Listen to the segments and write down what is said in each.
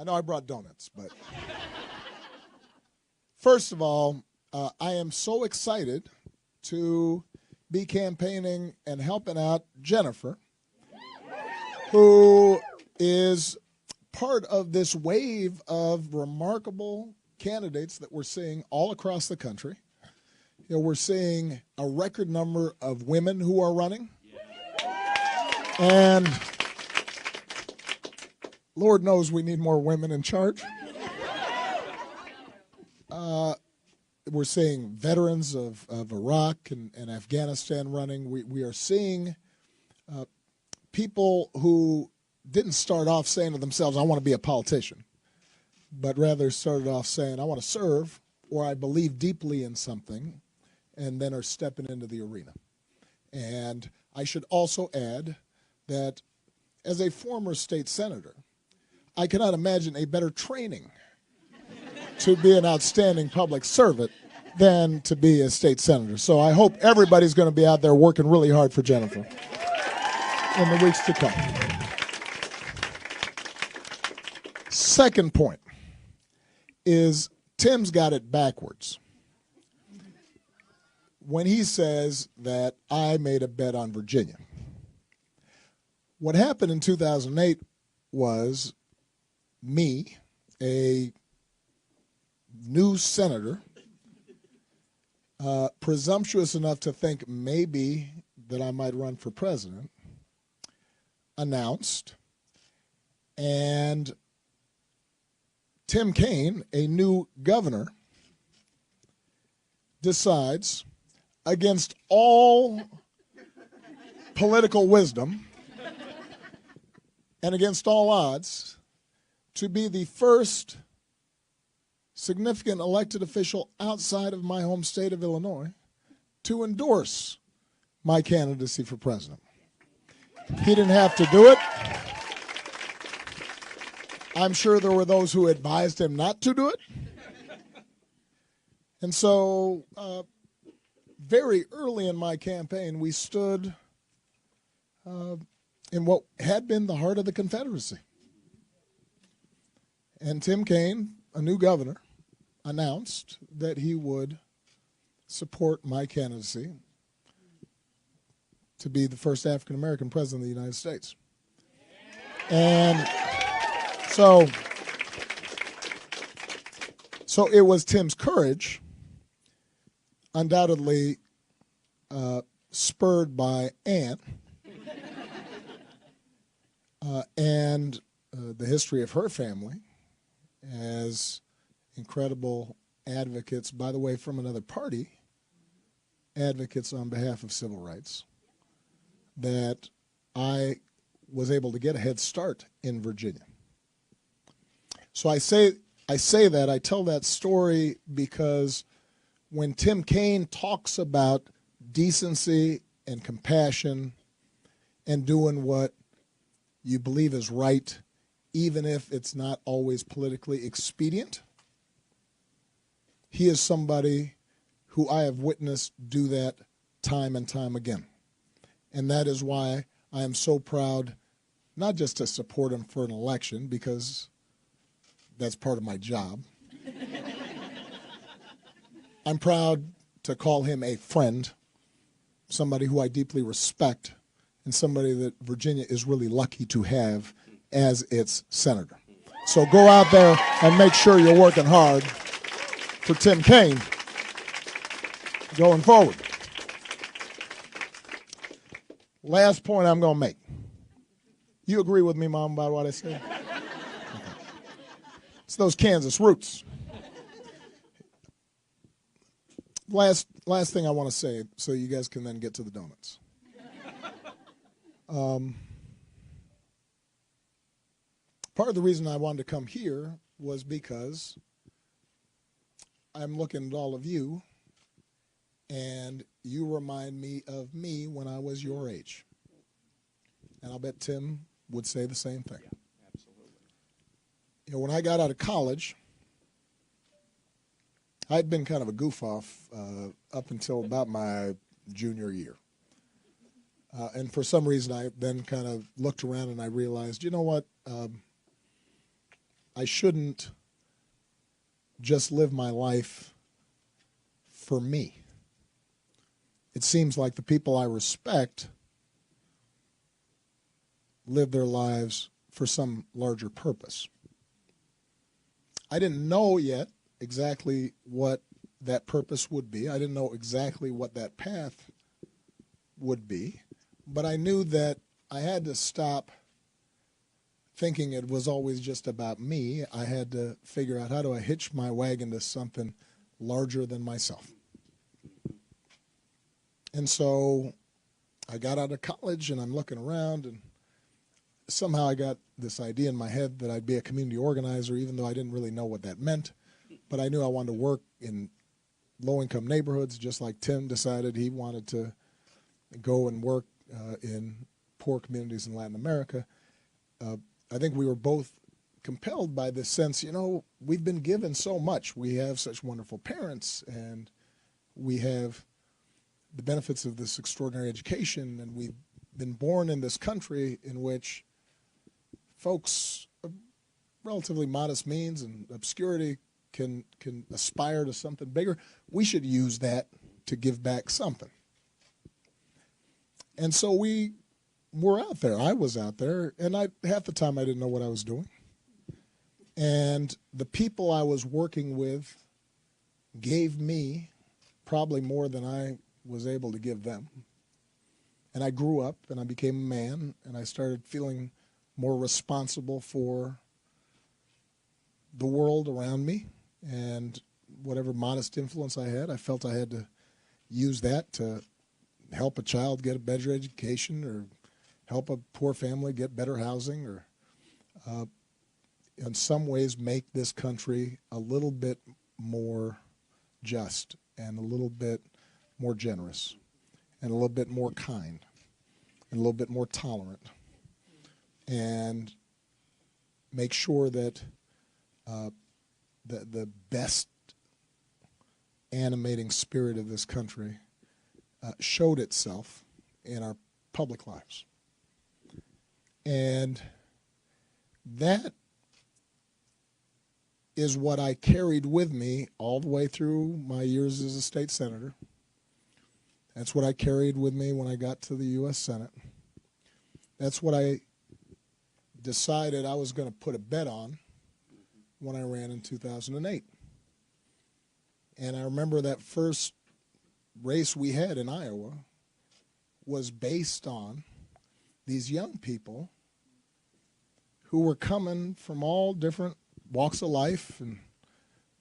I know I brought donuts, but first of all, I am so excited to be campaigning and helping out Jennifer, who is part of this wave of remarkable candidates that we're seeing all across the country. You know, we're seeing a record number of women who are running. And Lord knows we need more women in charge. We're seeing veterans of Iraq and Afghanistan running. We are seeing people who didn't start off saying to themselves, I want to be a politician, but rather started off saying, I want to serve, or I believe deeply in something, and then are stepping into the arena. And I should also add that as a former state senator, I cannot imagine a better training to be an outstanding public servant than to be a state senator. So I hope everybody's going to be out there working really hard for Jennifer in the weeks to come. Second point is Tim's got it backwards when he says that I made a bet on Virginia. What happened in 2008 was me, a new senator, presumptuous enough to think maybe that I might run for president, announced, and Tim Kaine, a new governor, decides, against all political wisdom and against all odds, to be the first significant elected official outside of my home state of Illinois to endorse my candidacy for president. He didn't have to do it. I'm sure there were those who advised him not to do it. And so very early in my campaign, we stood in what had been the heart of the Confederacy. And Tim Kaine, a new governor, announced that he would support my candidacy to be the first African-American president of the United States. And so it was Tim's courage, undoubtedly spurred by Ann and the history of her family as incredible advocates, by the way, from another party, advocates on behalf of civil rights, that I was able to get a head start in Virginia. So I tell that story because when Tim Kaine talks about decency and compassion and doing what you believe is right, even if it's not always politically expedient, he is somebody who I have witnessed do that time and time again. And that is why I am so proud not just to support him for an election, because that's part of my job. I'm proud to call him a friend, somebody who I deeply respect, and somebody that Virginia is really lucky to have as its senator. So go out there and make sure you're working hard for Tim Kaine going forward. Last point I'm going to make. You agree with me, Mom, about what I said? Okay. It's those Kansas roots. Last thing I want to say, so you guys can then get to the donuts. Part of the reason I wanted to come here was because I'm looking at all of you, and you remind me of me when I was your age. And I'll bet Tim would say the same thing. Yeah, absolutely. You know, when I got out of college, I'd been kind of a goof-off up until about my junior year. And for some reason, I then kind of looked around and I realized, you know what? I shouldn't just live my life for me. It seems like the people I respect live their lives for some larger purpose. I didn't know yet exactly what that purpose would be. I didn't know exactly what that path would be, but I knew that I had to stop thinking it was always just about me. I had to figure out, how do I hitch my wagon to something larger than myself? And so I got out of college, and I'm looking around, and somehow I got this idea in my head that I'd be a community organizer, even though I didn't really know what that meant. But I knew I wanted to work in low-income neighborhoods, just like Tim decided he wanted to go and work in poor communities in Latin America. I think we were both compelled by this sense, we've been given so much. We have such wonderful parents, and we have the benefits of this extraordinary education, and we've been born in this country in which folks of relatively modest means and obscurity can aspire to something bigger. We should use that to give back something. And so we were out there. I was out there, and half the time I didn't know what I was doing. And the people I was working with gave me probably more than I was able to give them. And I grew up, and I became a man, and I started feeling more responsible for the world around me, and whatever modest influence I had, I felt I had to use that to help a child get a better education, or help a poor family get better housing, or in some ways make this country a little bit more just, and a little bit more generous, and a little bit more kind, and a little bit more tolerant, and make sure that the best animating spirit of this country showed itself in our public lives. And that is what I carried with me all the way through my years as a state senator. That's what I carried with me when I got to the U.S. Senate. That's what I decided I was going to put a bet on when I ran in 2008. And I remember that first race we had in Iowa was based on these young people who were coming from all different walks of life, and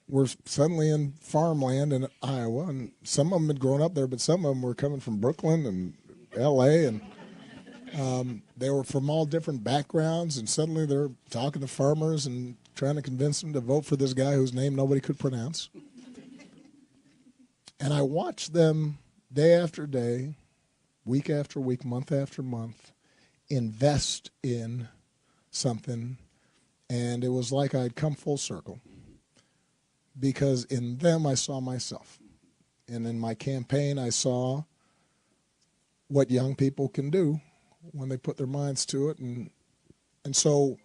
were suddenly in farmland in Iowa, and some of them had grown up there, but some of them were coming from Brooklyn and L.A., and they were from all different backgrounds, and suddenly they're talking to farmers and trying to convince them to vote for this guy whose name nobody could pronounce. And I watched them day after day, week after week, month after month, invest in something, and it was like I'd come full circle, because in them I saw myself. And in my campaign I saw what young people can do when they put their minds to it. And so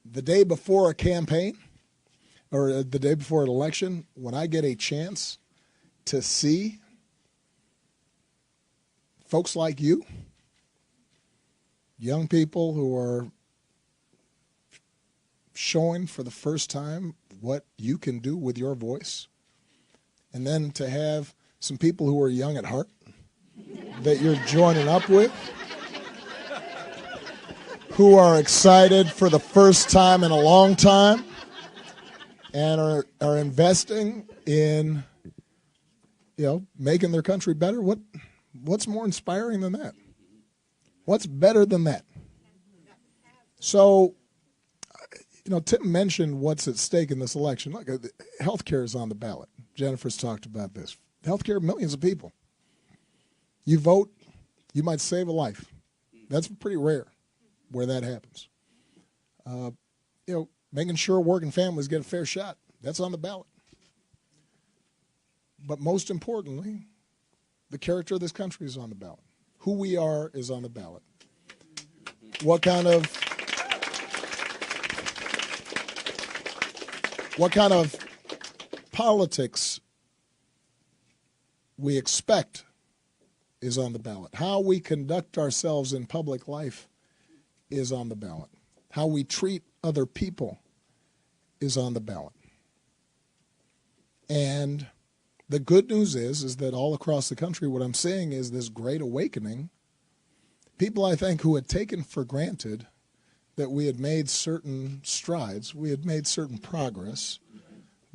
the day before a campaign, or the day before an election, when I get a chance to see folks like you, young people who are showing for the first time what you can do with your voice, and then to have some people who are young at heart that you're joining up with, who are excited for the first time in a long time and are investing in, making their country better. What's more inspiring than that? What's better than that? So, Tim mentioned what's at stake in this election. Look, health care is on the ballot. Jennifer's talked about this. Health care, millions of people. You vote, you might save a life. That's pretty rare where that happens. Making sure working families get a fair shot. That's on the ballot. But most importantly, the character of this country is on the ballot. Who we are is on the ballot. What kind of what kind of politics we expect is on the ballot. How we conduct ourselves in public life is on the ballot. How we treat other people is on the ballot. And the good news is that all across the country, what I'm seeing is this great awakening. People, I think, who had taken for granted that we had made certain strides, we had made certain progress,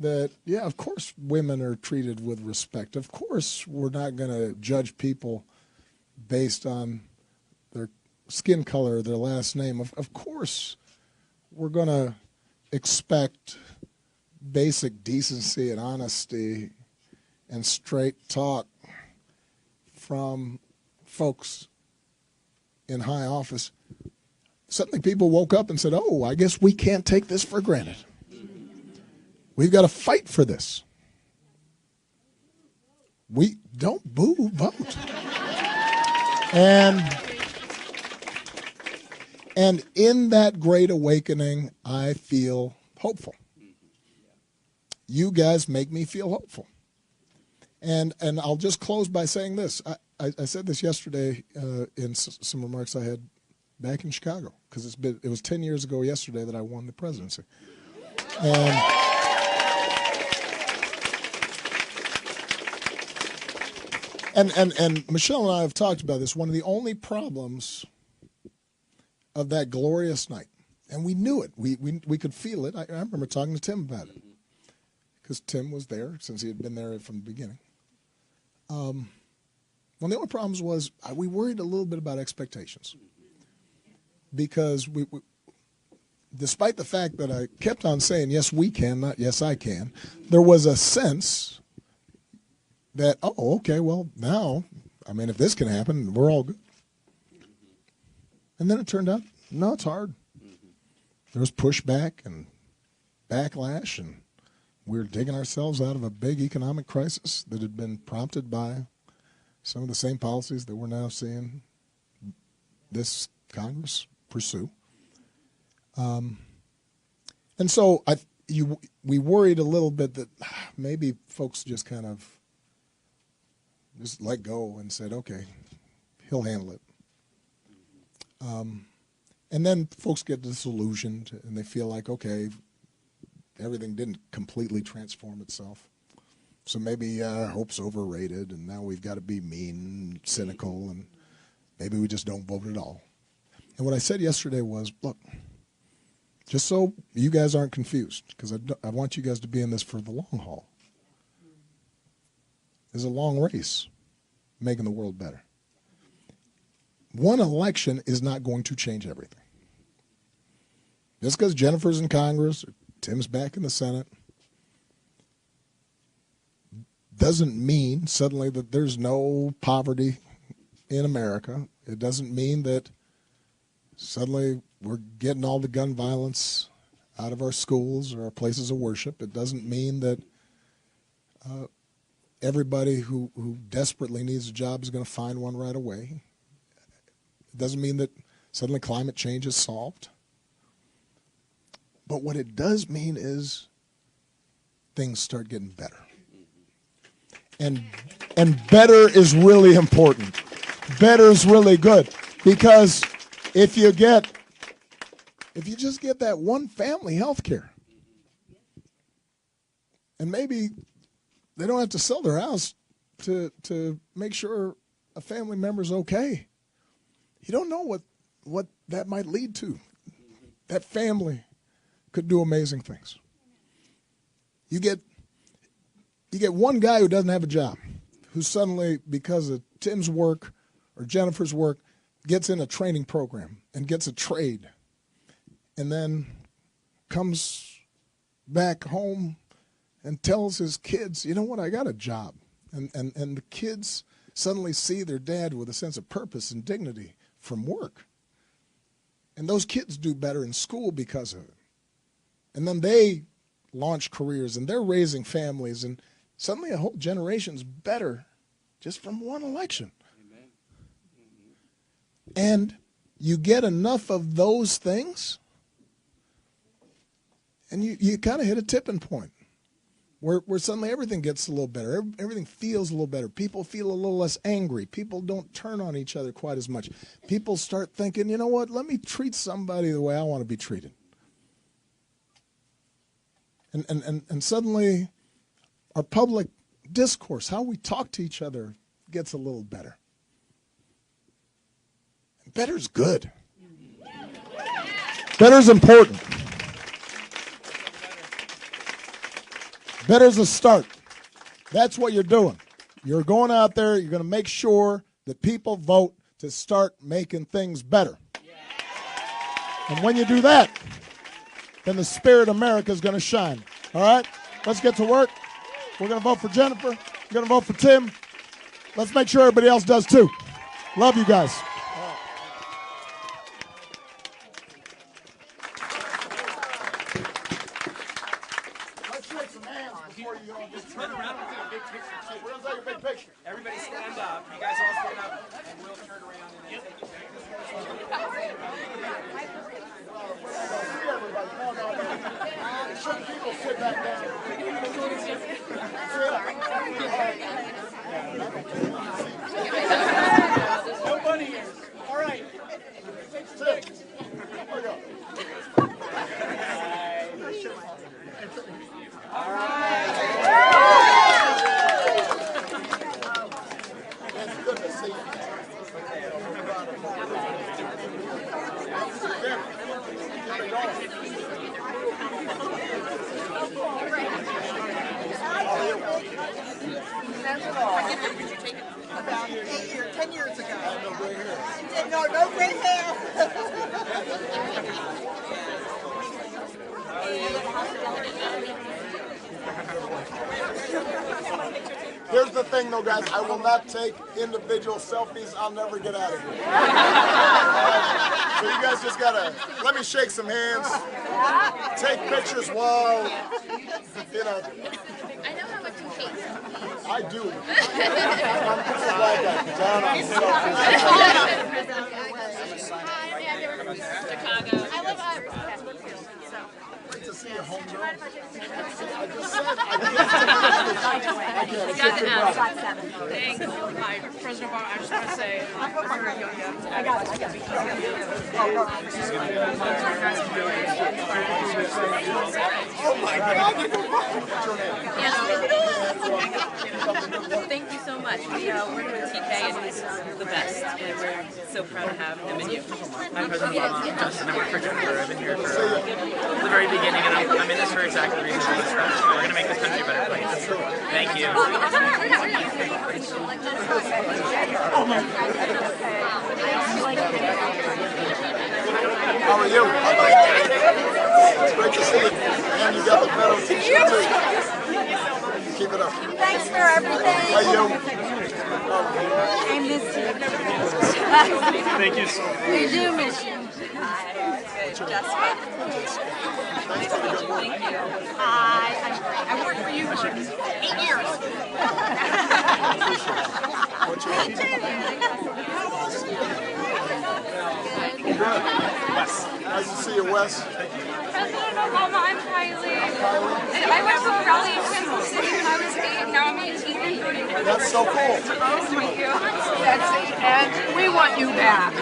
that, yeah, of course women are treated with respect. Of course we're not going to judge people based on their skin color, their last name. Of course we're going to expect basic decency and honesty and straight talk from folks in high office. Suddenly people woke up and said, oh, I guess we can't take this for granted. We've got to fight for this. We don't boo, vote. And in that great awakening, I feel hopeful. You guys make me feel hopeful. And I'll just close by saying this. I said this yesterday in some remarks I had back in Chicago, because it was 10 years ago yesterday that I won the presidency. And Michelle and I have talked about this. One of the only problems of that glorious night, and we knew it. We could feel it. I remember talking to Tim about it, because Tim was there since he had been there from the beginning. One of the only problems was we worried a little bit about expectations, because we despite the fact that I kept on saying, yes, we can, not yes, I can, there was a sense that, oh, okay, well, now, I mean, if this can happen, we're all good. And then it turned out, no, it's hard. There was pushback and backlash, and we were digging ourselves out of a big economic crisis that had been prompted by some of the same policies that we're now seeing this Congress pursue. And so we worried a little bit that maybe folks just kind of just let go and said, okay, he'll handle it. And then folks get disillusioned and they feel like, okay, everything didn't completely transform itself. So maybe hope's overrated, and now we've got to be mean and cynical, and maybe we just don't vote at all. And what I said yesterday was, look, just so you guys aren't confused, because I want you guys to be in this for the long haul. There's a long race making the world better. One election is not going to change everything. Just because Jennifer's in Congress or Tim's back in the Senate doesn't mean suddenly that there's no poverty in America. It doesn't mean that suddenly we're getting all the gun violence out of our schools or our places of worship. It doesn't mean that everybody who desperately needs a job is going to find one right away. It doesn't mean that suddenly climate change is solved. But what it does mean is things start getting better. And better is really important. Better is really good, because if you just get that one family health care, and maybe they don't have to sell their house to make sure a family member's okay. You don't know what that might lead to. That family could do amazing things. You get one guy who doesn't have a job, who suddenly, because of Tim's work or Jennifer's work, gets in a training program and gets a trade, and then comes back home and tells his kids, you know what, I got a job. And the kids suddenly see their dad with a sense of purpose and dignity from work. And those kids do better in school because of it. And then they launch careers, and they're raising families, and suddenly a whole generation's better just from one election. Amen. And you get enough of those things, And you kind of hit a tipping point where suddenly everything gets a little better. Everything feels a little better. People feel a little less angry. People don't turn on each other quite as much. People start thinking, you know what, let me treat somebody the way I want to be treated. And suddenly our public discourse, how we talk to each other, gets a little better. And better's good. Better's important. Better's a start. That's what you're doing. You're going out there, you're going to make sure that people vote to start making things better. And when you do that, then the spirit of America is going to shine. All right? Let's get to work. We're going to vote for Jennifer. We're going to vote for Tim. Let's make sure everybody else does too. Love you guys. Turn around and take a big picture. We're going to take a big picture. Everybody stand up. You guys all stand up, and we'll turn around and then take a picture. Some people sit back down. Nobody is. All right. Sit. All right. It's good to see you. About 10 years ago. No gray hair. No gray hair. Here's the thing, though, guys. I will not take individual selfies. I'll never get out of here. So you guys just gotta let me shake some hands, take pictures while, you know. I know how much you hate. I do. I'm just like that. Down on selfies. Hi, I'm Jennifer from Chicago. I live so. Great to see you, homegirl. I got the ask. Thanks. Hi, President Obama. I just want to say, Oh my God! Thank you so much. We're with TK and he's the best. And we're so proud to have him and you. I'm President Obama. I'm Justin. I work for Jennifer. I've been here for the very beginning, and I'm in this for exactly the reason I described. We're going to make this country a better place. Thank you. Oh my God. How are you? It's great to see you. And you got the medal t-shirt too. Keep it up. Thanks for everything. How are you? I miss you. Thank you so much. We do miss you. Jessica. Thanks for the good work. Hi. I worked for you for 8 years. What's your name? Wes. Nice to see you, Wes. President Obama, I'm Kylie. Kylie. I went to a rally in Kansas City when I was 8. Now I'm 18 and voting for the That's so cool. Nice to meet you. That's it. And we want you back.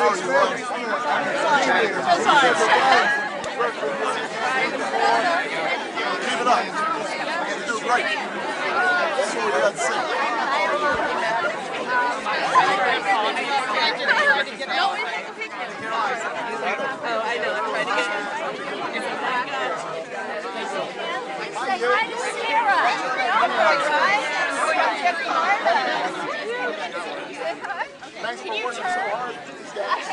That's great. Keep it up. You do great. That's what we got to see. Oh, I know. I'm trying to get Say hi to Sarah. Thanks for working so hard for these guys.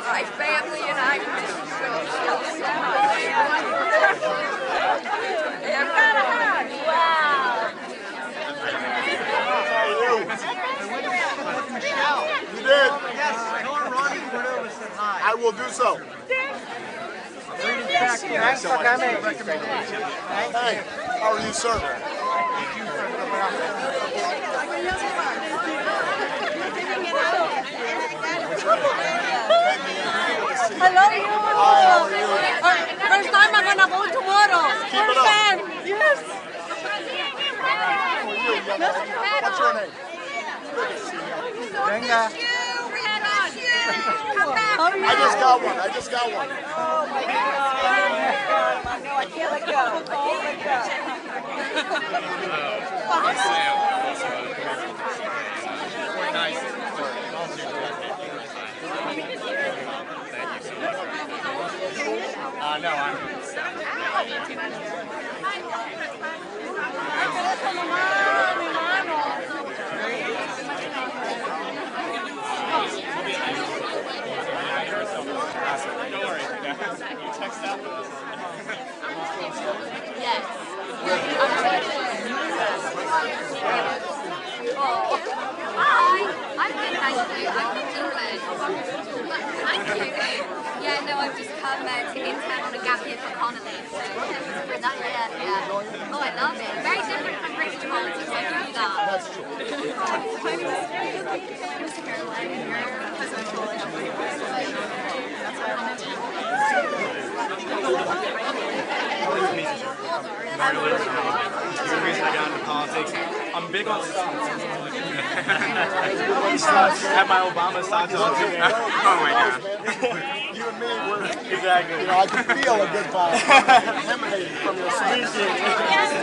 My family and I miss you so Wow. How are you? You did? Yes, tell her Ronnie Cordova said hi. I will do so. Thanks for coming. Hey, how are you, sir? I love you. First time I'm gonna go tomorrow. First time. Yes. What's your name? Venga. I just got one. I just got one. Oh my God. No, I can't let go. I can't let go. No, I'm. Don't worry. You text out with us. Yes. I'm good, thank you. I'm English. Thank you. Yeah, no, I've just come to intern on a gap year for Connolly. So, yeah. Oh, I love it. Very different from British politics. I love that. That's true. My name is Caroline, and you're presidential The reason I got into politics, I'm big on stocks. Have my Obama stocks on too. Oh my God. You and me, we're Exactly. you know, I can feel a good vibe emanating from your side.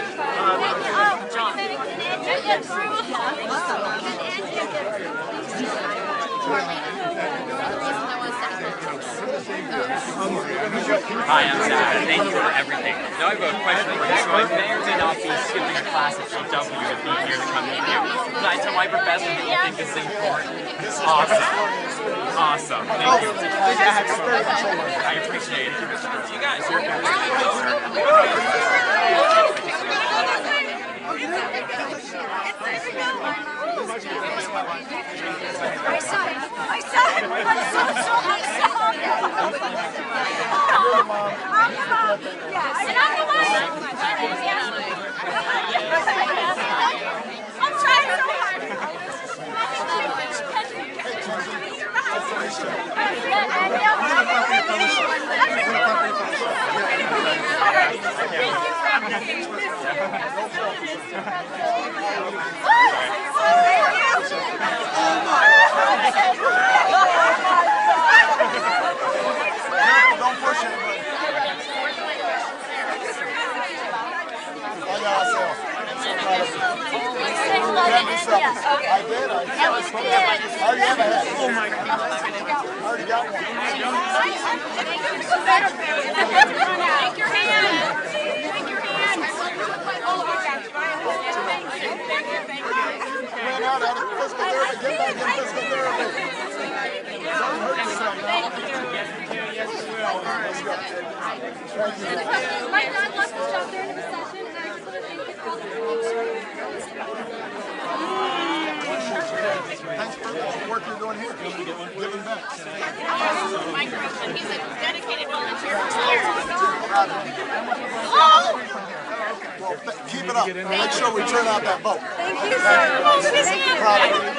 Hi, I'm Zach. Thank you for everything. Now I have a question for you. So I may or may not be skipping a class at GW to be here to come meet you. Can I tell my professor that you think this is important? Awesome. Awesome. Thank you. I appreciate it. You guys, Don't push it, but I got myself. I did. I already have a hat. Oh my God. I already got one. Take your hand. Take your hand. Ran out of physical therapy. Get back in physical therapy. Don't hurt yourself now. Yes, we will. My dad left his job during the recession, and I just want to thank you for all the Thanks for the work you're doing here. Giving back. migration. He's a dedicated volunteer for years. Well, keep it up. Make sure we turn out that vote. Thank you, sir. Proud of you.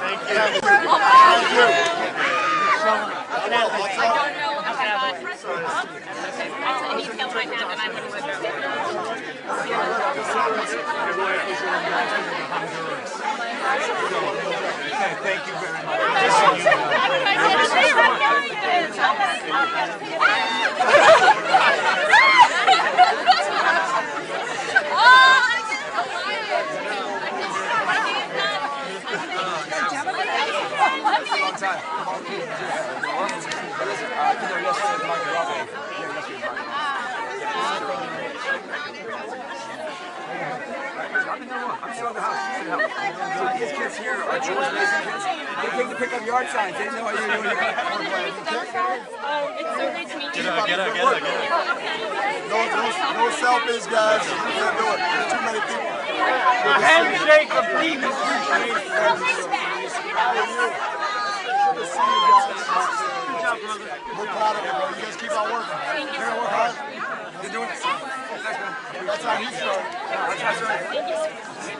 Thank you. Thank you. I don't know if I got a detail right now that I would have Thank you These kids here are George Mason kids. They came to pick up yard signs. They know what you're doing. It's so great to meet you. Get up. No selfies, guys. You can't do it. There's too many people. A handshake of deep appreciation. Good to see you guys. We're proud of you, bro. You guys keep on working. Thank you. Work hard. You're doing it. That's how you start. That's right.